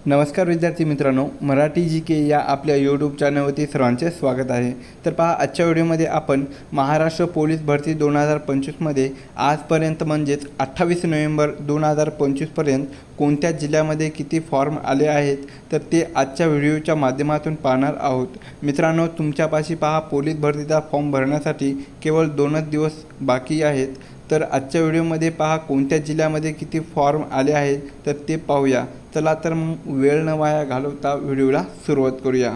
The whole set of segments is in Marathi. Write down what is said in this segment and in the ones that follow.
नमस्कार विद्यार्थी मित्रांनो, मराठी जी के या आपल्या यूट्यूब चॅनलवरती सर्वांचे स्वागत आहे। तर पहा, आजच्या व्हिडिओमध्ये आपण महाराष्ट्र पोलीस भरती 2025मध्ये आजपर्यंत म्हणजेच 28 नोव्हेंबर 2025 पर्यंत कोणत्या जिल्ह्यामध्ये किती फॉर्म आले आहेत तर ते आजच्या व्हिडिओच्या माध्यमातून पाहणार आहोत। मित्रांनो, तुमच्यापाशी पहा पोलीस भरतीचा फॉर्म भरण्यासाठी केवळ 2च दिवस बाकी आहेत। तर आजच्या व्हिडिओमध्ये पहा कोणत्या जिल्ह्यामध्ये किती फॉर्म आले आहेत तर ते पाहूया। चला तर मग वेळ न वाया घालवता व्हिडिओला सुरुवात करूया।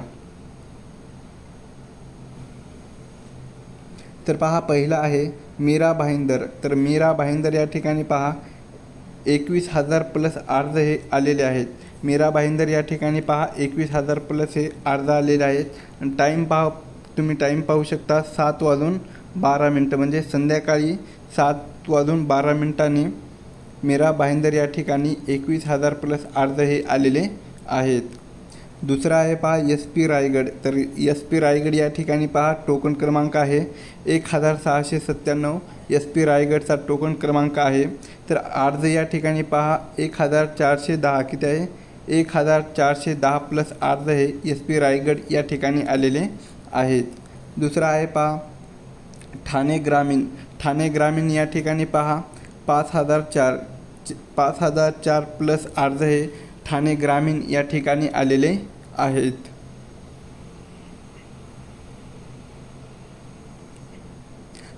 तर पहा, पहिला आहे मीरा भाईंदर। तर मीरा भाईंदर या ठिकाणी पहा 21,000 प्लस अर्ज हे आलेले आहेत। मीरा भाईंदर या ठिकाणी पहा 21,000 प्लस हे अर्ज आलेले आहेत। आणि टाईम पहा, तुम्ही टाईम पाहू शकता 7:12 म्हणजे संध्याकाळी 7:12 मीरा भाईंदर या ठिकाणी 21,000 प्लस अर्ज हे आलेले आहेत। दुसरा आहे पहा SP रायगड। तर SP रायगड या ठिकाणी पहा टोकन क्रमांक आहे 1697। SP रायगडचा टोकन क्रमांक आहे। तर अर्ज या ठिकाणी पहा 1410 किती आहे 1410 प्लस अर्ज हे SP रायगड या ठिकाणी आलेले आहेत। दुसरा आहे पहा ठाणे ग्रामीण। ठाणे ग्रामीण या ठिकाणी पहा 5,004 प्लस अर्ज हे ठाणे ग्रामीण या ठिकाणी आलेले आहेत।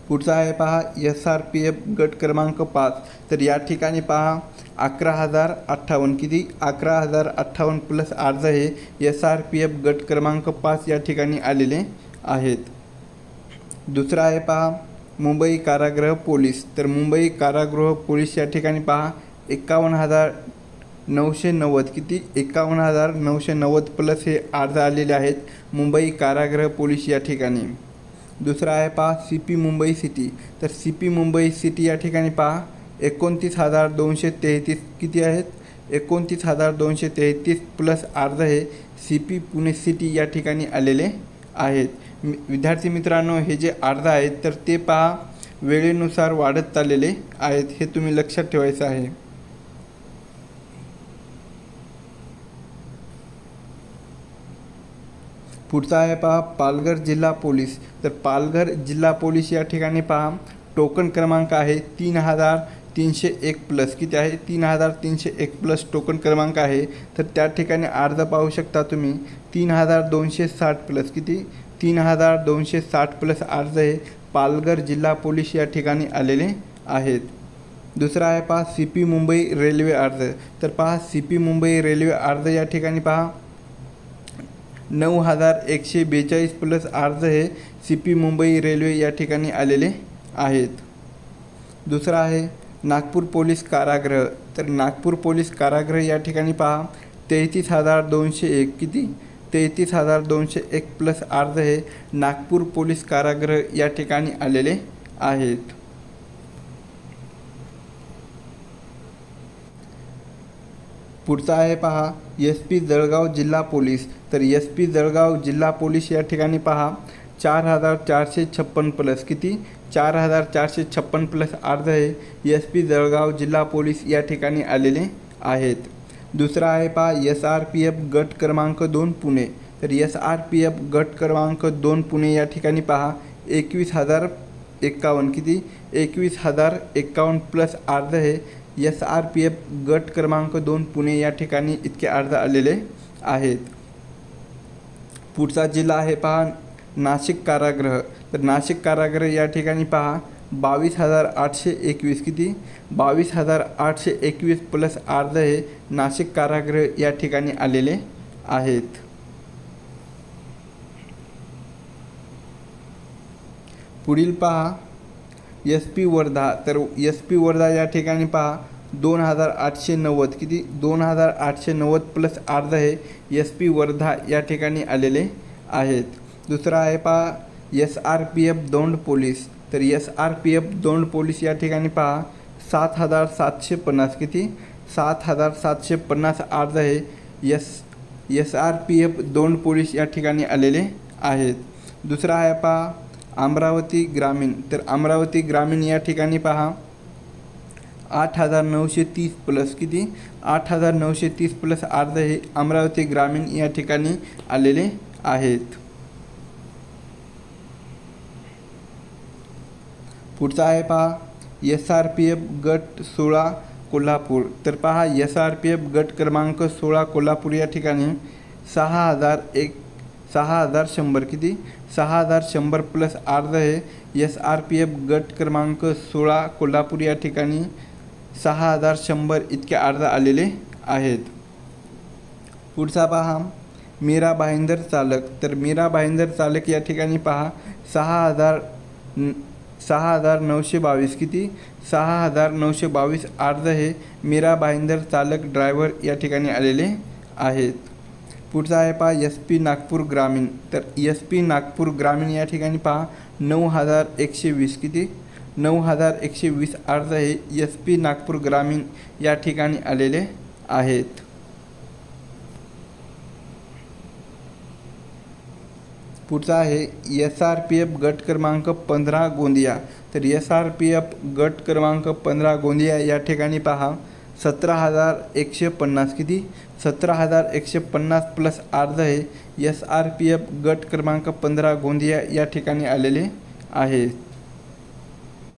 पुढचा आहे पहा SRPF गट क्रमांक 5। तर या ठिकाणी पहा 11,058 किती 11,058 प्लस अर्ज हे SRPF गट क्रमांक 5 या ठिकाणी आलेले आहेत। दुसरा आहे पहा मुंबई कारागृह पोलीस। तर मुंबई कारागृह पोलीस या ठिकाणी पहा 51,990 किती 51,990 प्लस हे अर्ज आलेले आहेत मुंबई कारागृह पोलीस या ठिकाणी। दुसरा आहे पहा CP मुंबई सिटी। तर CP मुंबई सिटी या ठिकाणी पहा 29,233 किती आहेत 29,233 प्लस अर्ज हे CP पुणे सिटी या ठिकाणी आलेले आहेत। विद्यार्थी मित्रांनो, हे जे अर्ज आहेत तर ते पहा वेळेनुसार वाढत चाललेले आहेत, हे तुम्ही लक्षात ठेवायचं आहे। पुढचा आहे पहा पालघर जिल्हा पोलीस। तर पालघर जिल्हा पोलीस या ठिकाणी पहा टोकन क्रमांक आहे 3,301 प्लस किती आहे 3,301 प्लस टोकन क्रमांक आहे। तर त्या ठिकाणी अर्ज पाहू शकता तुम्ही 3,260 प्लस किती 3,260 प्लस अर्ज हे पालघर जिल्हा पोलीस या ठिकाणी आलेले आहेत। दुसरा आहे पहा CP मुंबई रेल्वे अर्ज। तर पहा CP मुंबई रेल्वे अर्ज या ठिकाणी पहा 9,142 प्लस अर्ज हे CP मुंबई रेल्वे या ठिकाणी आलेले आहेत। दुसरा आहे नागपूर पोलीस कारागृह। तर नागपूर पोलीस कारागृह या ठिकाणी पहा 33,201 किती 33,201 प्लस अर्ज हे नागपूर पोलीस कारागृह या ठिकाणी आलेले आहेत। पुढचा आहे पहा SP जळगाव जिल्हा पोलीस। तर SP जळगाव जिल्हा पोलीस या ठिकाणी पहा 4,456 प्लस किती 4,456 प्लस अर्ज हे SP जळगाव जिल्हा पोलीस या ठिकाणी आलेले आहेत। दुसरा आहे पहा SRPF गट क्रमांक 2 पुणे। तर SRPF गट क्रमांक 2 पुणे या ठिकाणी पहा 21,051 किती 21,051 प्लस अर्ज हे SRPF गट क्रमांक 2 पुणे या ठिकाणी इतके अर्ज आलेले आहेत। पुढचा जिल्हा आहे पहा नाशिक कारागृह। तर नाशिक कारागृह या ठिकाणी पहा 22,821 किती 22,821 प्लस अर्ज हे नाशिक कारागृह या ठिकाणी आलेले आहेत। पुढील पहा SP वर्धा। तर SP वर्धा या ठिकाणी पहा 2,890 किती 2,890 प्लस अर्ज हे SP वर्धा या ठिकाणी आलेले आहेत। दुसरा आहे पहा SRPF दौंड पोलीस। तर SRPF दौंड पोलीस या ठिकाणी पहा 7,750 किती 7,750 अर्ज हे SRPF दौंड पोलीस या ठिकाणी आलेले आहेत। दुसरा आहे पहा अमरावती ग्रामीण। तर अमरावती ग्रामीण या ठिकाणी पहा 8,930 प्लस किती 8,930 प्लस अर्ध हे अमरावती ग्रामीण या ठिकाणी आलेले आहेत. पुढचा आहे पहा SRPF गट 16 कोल्हापूर. तर पहा SRPF गट क्रमांक 16 कोल्हापूर या ठिकाणी 6,100 किती 6,100 प्लस अर्ध हे SRPF गट क्रमांक 16 कोल्हापूर या ठिकाणी 6,100 इतके अर्ध आलेले आहेत. पुढचा पहा मीरा भाईंदर चालक. तर मीरा भाईंदर चालक या ठिकाणी पहा 6,922 किती 6,922 अर्ध हे मीरा भाईंदर चालक ड्रायव्हर या ठिकाणी आलेले आहेत. पुढचा आहे पहा SP नागपूर ग्रामीण. तर SP नागपूर ग्रामीण या ठिकाणी पहा 9,120 किती 9,120 अर्ध हे SP नागपूर ग्रामीण या ठिकाणी आलेले आहेत. पुढचा आहे SRPF गट क्रमांक 15 गोंदिया. तर SRPF गट क्रमांक 15 गोंदिया या ठिकाणी पहा 17,150 किती 17,150 प्लस अर्ध हे SRPF गट क्रमांक 15 गोंदिया या ठिकाणी आलेले आहे.